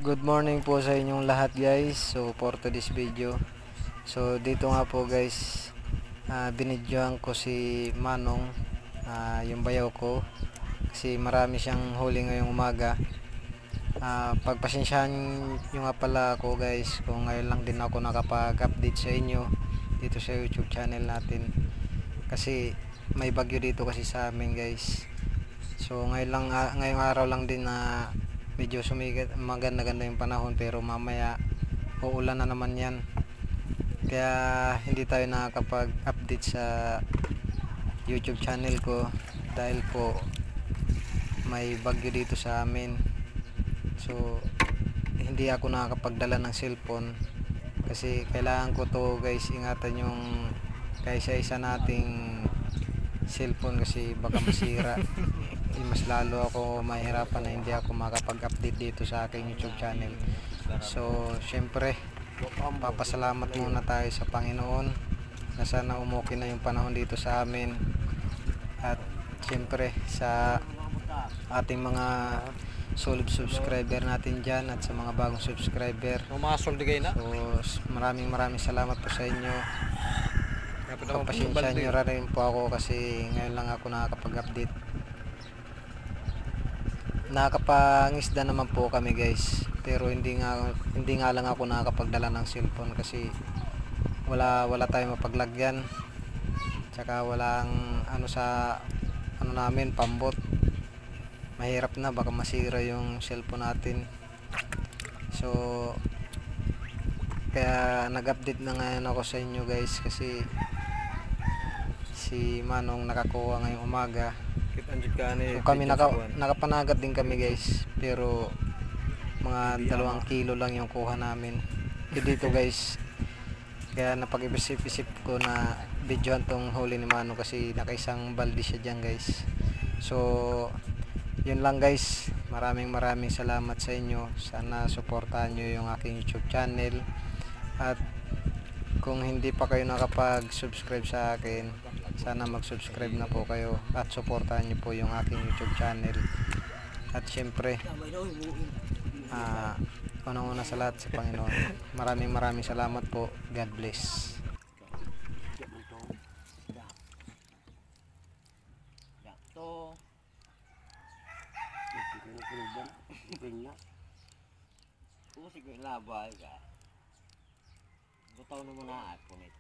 Good morning po sa inyong lahat guys. So for today's video, so dito nga po guys, binidyohan ko si Manong, yung bayaw ko, kasi marami siyang huli ngayong umaga. Pagpasensyahan nyo nga pala ako guys kung ngayon lang din ako nakapag-update sa inyo dito sa YouTube channel natin, kasi may bagyo dito kasi sa amin guys. So ngayong araw lang din na medyo sumigat, maganda-ganda yung panahon, pero mamaya uulan na naman yan, kaya hindi tayo nakakapag-update sa YouTube channel ko dahil po may bagyo dito sa amin. So hindi ako nakakapagdala ng cellphone kasi kailangan ko to guys, ingatan yung kaisa-isa nating cellphone kasi baka masira. Mas lalo ako mahirapan na hindi ako makapag-update dito sa aking YouTube channel. So syempre papasalamat muna tayo sa Panginoon na sana umuwi na yung panahon dito sa amin, at syempre sa ating mga solid subscriber natin dyan at sa mga bagong subscriber. So maraming salamat po sa inyo. Pagpasensya nyo rin po ako kasi ngayon lang ako nakakapag-update. Nakapangisda naman po kami guys, pero hindi nga lang ako nakakapagdala ng cellphone kasi wala tayong mapaglagyan, tsaka walang namin pambot. Mahirap na, baka masira yung cellphone natin. So kaya nag-update na ngayon ako sa inyo guys, kasi si Manong nakakuha ngayong umaga. So kami nakapanagat din kami guys, pero mga 2 kilo lang yung kuha namin dito guys. Kaya napag-isip ko na videohan tong huli ni Manong kasi nakaisang balde siya dyan guys. So yun lang guys, maraming salamat sa inyo. Sana suportahan nyo yung aking YouTube channel, at kung hindi pa kayo nakapag-subscribe sa akin, sana mag-subscribe na po kayo at suportahan nyo po yung aking YouTube channel. At syempre unang-una sa lahat sa Panginoon. Maraming salamat po. God bless. Usig ko labay ka. Butaw na muna ako nito.